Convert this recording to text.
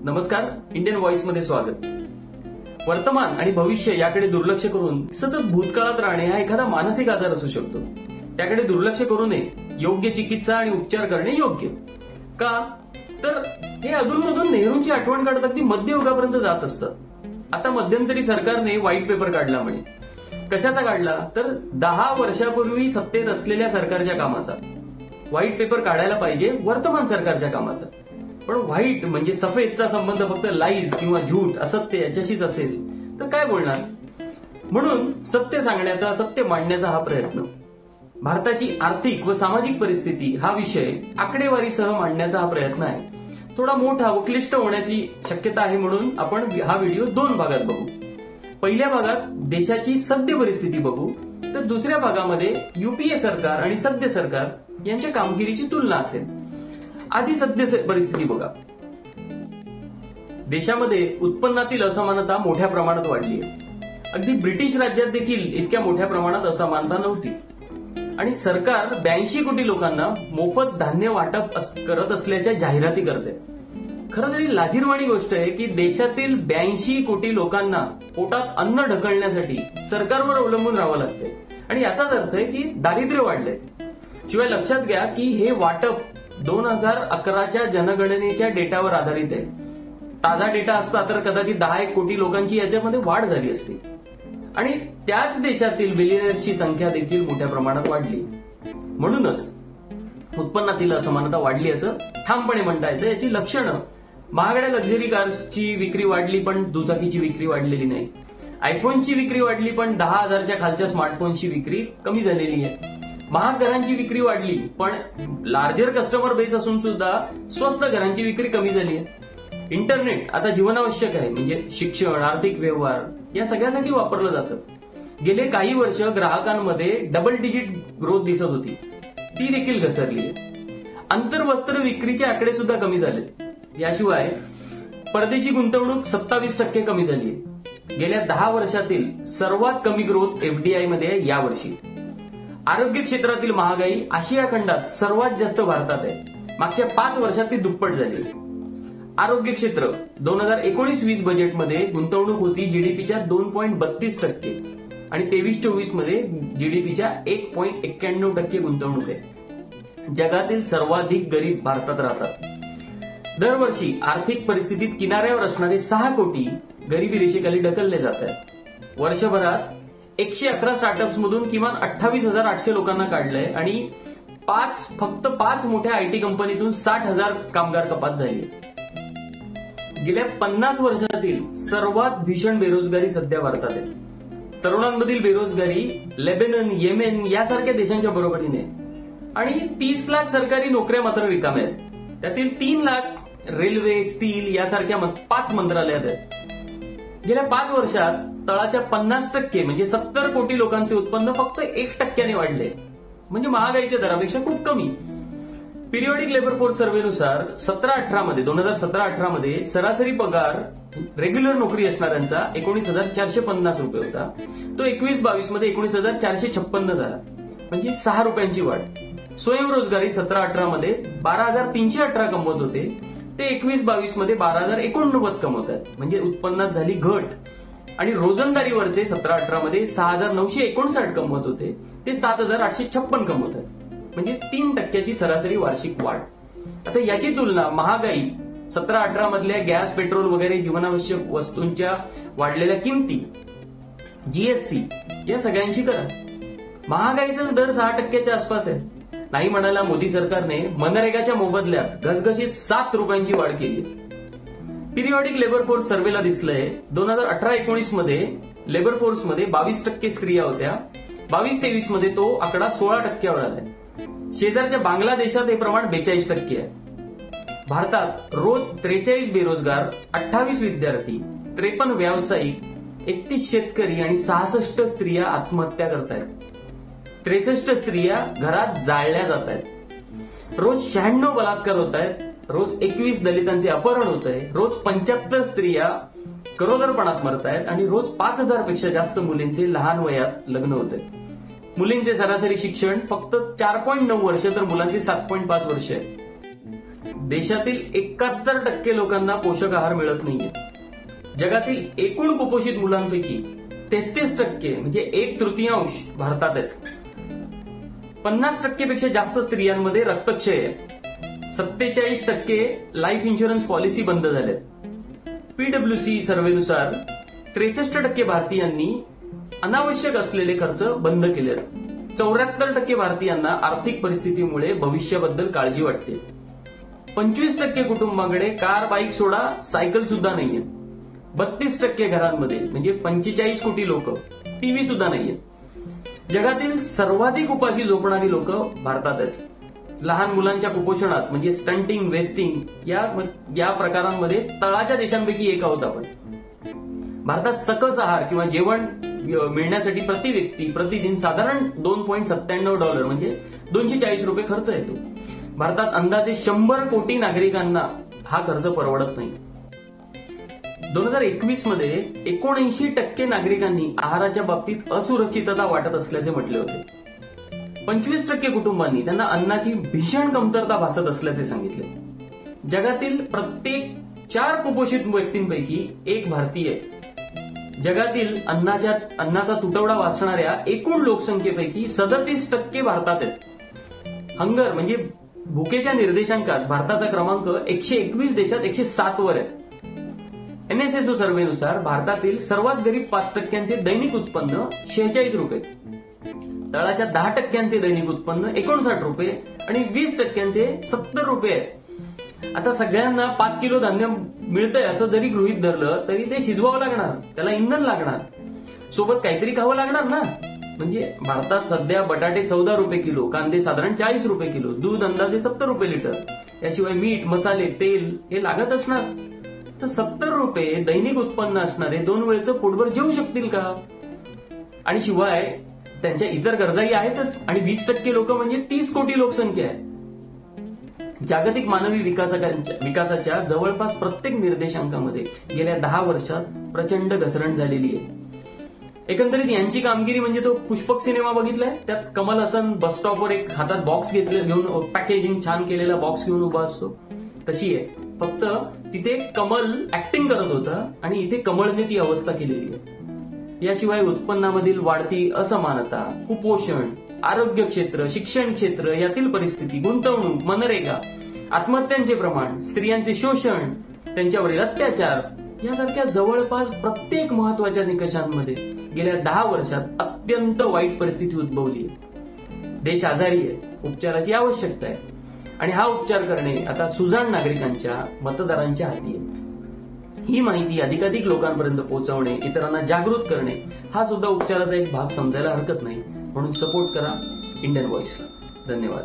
नमस्कार, Indian voice मध्ये स्वागत. वर्तमान आणि भविष्य याकडे दुर्लक्ष करून सतत भूतकाळात राहणे हा एखादा मानसिक आजार असू शकतो. त्याकडे दुर्लक्ष करू नये. योग्य चिकित्सा आणि उपचार करणे योग्य. का तर हे अधूनमधून नेहरूंची आठवण काढत अगदी मध्ययुगापर्यंत जात असतं. आता मध्यंतरी सरकारने व्हाईट पेपर काढला म्हणे. कशाचा काढला तर 10 वर्षापूर्वी सत्तेत असलेल्या सरकारच्या कामाचा. व्हाईट पेपर काढायला पाहिजे वर्तमान सरकारच्या कामाचा. पण व्हाईट म्हणजे सफेदचा संबंध फक्त लाईज किंवा झूट असत्य याच्याशीच असेल तर काय बोलणार. म्हणून सत्य सांगण्याचा, सत्य मांडण्याचा हा प्रयत्न. भारताची आर्थिक व सामाजिक परिस्थिती हा विषय आकडेवारीसह मांडण्याचा हा प्रयत्न आहे. थोडा मोठा व क्लिष्ट होण्याची शक्यता आहे, म्हणून आपण हा व्हिडिओ 2 भागात बघू. पहिल्या भागात देशाची सद्य परिस्थिती बघू, तर दुसऱ्या भागामध्ये युपीए सरकार आणि सद्य सरकार यांच्या कामगिरीची तुलना असेल. आधी सद्य परिस्थिती बघा. देशामध्ये उत्पन्नातील असमानता मोठ्या प्रमाणात वाढली आहे. अगदी ब्रिटिश राज्यात देखील इतक्या मोठ्या प्रमाणात असमानता नव्हती. आणि सरकार 82 कोटी लोकांना मोफत धान्य वाटप करत असल्याच्या जाहिराती करते. खरं तरी लाजिरवाणी गोष्ट आहे की देशातील 82 कोटी लोकांना पोटात अन्न ढकलण्यासाठी सरकारवर अवलंबून राहावं लागतंय. आणि याचाच अर्थ आहे की दारिद्र्य वाढलंय. शिवाय लक्षात घ्या की हे वाटप 2011च्या जनगणनेच्या डेटावर आधारित आहे. ताजा डेटा असता तर कदाचित 10-1 कोटी लोकांची याच्यामध्ये वाढ झाली असती. आणि त्याच देशातील बिलियनर्सची संख्या देखील मोठ्या प्रमाणात वाढली. म्हणूनच उत्पन्नातील असमानता वाढली असं ठामपणे म्हणता येतं. याची लक्षणं महागड्या लक्झरी कार्सची विक्री वाढली पण दुचाकीची विक्री वाढलेली नाही. आयफोनची विक्री वाढली पण 10,000च्या खालच्या स्मार्टफोनची विक्री कमी झालेली आहे. महाग घरांची विक्री वाढली पण लार्जर कस्टमर बेस असून सुद्धा स्वस्त घरांची विक्री कमी झाली आहे. इंटरनेट आता जीवनावश्यक आहे, म्हणजे शिक्षण, आर्थिक व्यवहार या सगळ्यासाठी वापरलं जातं. गेले काही वर्ष ग्राहकांमध्ये डबल डिजिट ग्रोथ दिसत होती, ती देखील घसरली आहे. आंतरवस्त्र विक्रीचे आकडे सुद्धा कमी झाले. याशिवाय परदेशी गुंतवणूक 27% कमी झाली आहे. गेल्या 10 वर्षातील सर्वात कमी ग्रोथ एफडीआय मध्ये आहे यावर्षी. आरोग्य क्षेत्रातील महागाई आशिया खंडात सर्वात जास्त भारतात आहे. मागच्या 5 वर्षात ती दुप्पट झाली. आरोग्य क्षेत्र 2019-20 बजेटमध्ये गुंतवणूक होती जीडीपीच्या 2.32% आणि 23-24 मध्ये जीडीपीच्या 1.91% गुंतवणूक आहे. जगातील सर्वाधिक गरीब भारतात राहतात. दरवर्षी आर्थिक परिस्थितीत किनाऱ्यावर असणारे 6 कोटी गरिबी रेषेखाली ढकलले जात आहेत. वर्षभरात 111 स्टार्टअप्स मधून किमान 28,800 लोकांना काढलंय आणि फक्त 5 मोठ्या आयटी कंपनीतून 60,000 कामगार कपात झाली. गेल्या 50 वर्षातील सर्वात भीषण बेरोजगारी सध्या भारतात आहे. तरुणांमधील बेरोजगारी लेबनन, येमेन यासारख्या देशांच्या बरोबरीने. आणि 30 लाख सरकारी नोकऱ्या मात्र रिकाम्या आहेत. त्यातील 3 लाख रेल्वे, स्टील यासारख्या 5 मंत्रालयात आहेत. गेल्या 5 वर्षात तळाच्या 50% म्हणजे 70 कोटी लोकांचे उत्पन्न फक्त 1% वाढले, म्हणजे महागाईच्या दरापेक्षा खूप कमी. पिरियॉडिक लेबर फोर्स सर्व्हेनुसार 2017-18 मध्ये सरासरी पगार रेग्युलर नोकरी असणाऱ्यांचा 19,450 रुपये होता. तो 21-22 मध्ये 19,456 झाला, म्हणजे 6 रुपयांची वाढ. स्वयंरोजगारी 17-18 मध्ये 12,318 कमवत होते, ते 21-22 मध्ये 12,089 कमवत आहेत, म्हणजे उत्पन्नात झाली घट. आणि रोजंदारीवरचे 17-18 मध्ये 6,959 कमवत होते, ते 7,856 कमवत आहेत, म्हणजे 3% सरासरी वार्षिक वाढ. आता याची तुलना महागाई 17-18 मधल्या गॅस, पेट्रोल वगैरे जीवनावश्यक वस्तूंच्या वाढलेल्या किमती, जीएसटी या सगळ्यांशी करा. महागाईचाच दर 6%च्या आसपास आहे. नाही म्हणायला मोदी सरकारने मनरेगाच्या मोबदल्यात घसघशीत 7 रुपयांची वाढ केली. पिरियॉडिक लेबर फोर्स सर्व्हेला दिसलंय 2018-19 मध्ये लेबर फोर्समध्ये 22% स्त्रिया होत्या. 22-23 मध्ये तो आकडा 16%वर आलाय. शेजारच्या बांगलादेशात हे प्रमाण 42% आहे. भारतात रोज 43 बेरोजगार, 28 विद्यार्थी, 53 व्यावसायिक, 31 शेतकरी आणि 66 स्त्रिया आत्महत्या करतायत. 63 स्त्रिया घरात जाळल्या जात आहेत. रोज 96 बलात्कार होत आहेत. रोज 21 दलितांचे अपहरण होत आहे. रोज 75 स्त्रिया गरोदरपणात मरत आहेत आणि रोज 5,000 पेक्षा जास्त मुलींचे लहान वयात लग्न होत आहे. मुलींचे सरासरी शिक्षण फक्त 4.9 वर्ष तर मुलांचे 7.5 वर्ष आहे. देशातील 71% लोकांना पोषक आहार मिळत नाहीये. जगातील एकूण कुपोषित मुलांपैकी 33% म्हणजे 1/3 भारतात आहेत. 50% पेक्षा जास्त स्त्रियांमध्ये रक्तक्षय आहे. 47% लाईफ इन्शुरन्स पॉलिसी बंद झाल्यात. PwC सर्व्हेनुसार 63% भारतीयांनी अनावश्यक असलेले खर्च बंद केलेत. 74% भारतीयांना आर्थिक परिस्थितीमुळे भविष्याबद्दल काळजी वाटते. 25% कुटुंबांकडे कार, बाईक सोडा सायकल सुद्धा नाहीये. 32% घरांमध्ये म्हणजे 45 कोटी लोक टीव्ही सुद्धा नाहीये. जगातील सर्वाधिक उपाशी झोपणारी लोक भारतात आहेत. लहान मुलांच्या कुपोषणात म्हणजे स्टंटिंग, वेस्टिंग या प्रकारांमध्ये तळाच्या देशांपैकी एक आहोत आपण. भारतात सकस आहार किंवा जेवण मिळण्यासाठी प्रति व्यक्ती प्रतिदिन साधारण $2.97 म्हणजे ₹240 खर्च येतो. भारतात अंदाजे 100 कोटी नागरिकांना हा खर्च परवडत नाही. 2021 मध्ये 79% नागरिकांनी आहाराच्या बाबतीत असुरक्षितता वाटत असल्याचे म्हटले होते. 25% कुटुंबांनी त्यांना अन्नाची भीषण कमतरता भासत असल्याचे सांगितले. जगातील प्रत्येक 4 कुपोषित व्यक्तींपैकी एक भारतीय आहे. जगातील अन्नाचा तुटवडा वाचणाऱ्या एकूण लोकसंख्येपैकी 37% भारतात आहेत. हंगर म्हणजे भुकेच्या निर्देशांकात भारताचा क्रमांक 121 देशात 107 वर आहे. NSSO सर्व्हेनुसार भारतातील सर्वात गरीब 5% दैनिक उत्पन्न ₹46, तळाच्या 10% दैनिक उत्पन्न ₹59 आणि 20% ₹70 आहे. आता सगळ्यांना 5 किलो धान्य मिळतंय असं जरी गृहीत धरलं तरी ते शिजवावं लागणार, त्याला इंधन लागणार, सोबत काहीतरी खावं लागणार ना. म्हणजे भारतात सध्या बटाटे ₹14 किलो, कांदे साधारण ₹40 किलो, दूध अंदाजे ₹70 लिटर, याशिवाय मीठ, मसाले, तेल हे लागत असणार. तर ₹70 दैनिक उत्पन्न असणारे 2 वेळचं पोटभर जेवू शकतील का? आणि शिवाय त्यांच्या इतर गरजाही आहेतच. आणि 20% लोक म्हणजे 30 कोटी लोकसंख्या आहे. जागतिक मानवी विकासाच्या जवळपास प्रत्येक निर्देशांकामध्ये गेल्या 10 वर्षात प्रचंड घसरण झालेली आहे. एकंदरीत यांची कामगिरी म्हणजे तो पुष्पक सिनेमा बघितलाय, त्यात कमल हसन बस स्टॉपवर एक हातात बॉक्स घेऊन पॅकेजिंग छान केलेला बॉक्स घेऊन उभा असतो, तशी आहे. फक्त तिथे कमल ऍक्टिंग करत होता आणि इथे कमळने ती अवस्था केलेली आहे. याशिवाय उत्पन्नामधील वाढती असमानता, कुपोषण, आरोग्य क्षेत्र, शिक्षण क्षेत्र यातील परिस्थिती, गुंतवणूक, मनरेगा, आत्महत्यांचे प्रमाण, स्त्रियांचे शोषण, त्यांच्यावरील अत्याचार यासारख्या जवळपास प्रत्येक महत्वाच्या निकषांमध्ये गेल्या 10 वर्षात अत्यंत वाईट परिस्थिती उद्भवली आहे. देश आजारी आहे, उपचाराची आवश्यकता आहे आणि हा उपचार करणे आता सुजाण नागरिकांच्या, मतदारांच्या हाती आहे. ही माहिती अधिकाधिक लोकांपर्यंत पोहोचवणे, इतरांना जागृत करणे हा सुद्धा उपचाराचा एक भाग समजायला हरकत नाही. म्हणून सपोर्ट करा इंडियन व्हॉइसला. धन्यवाद.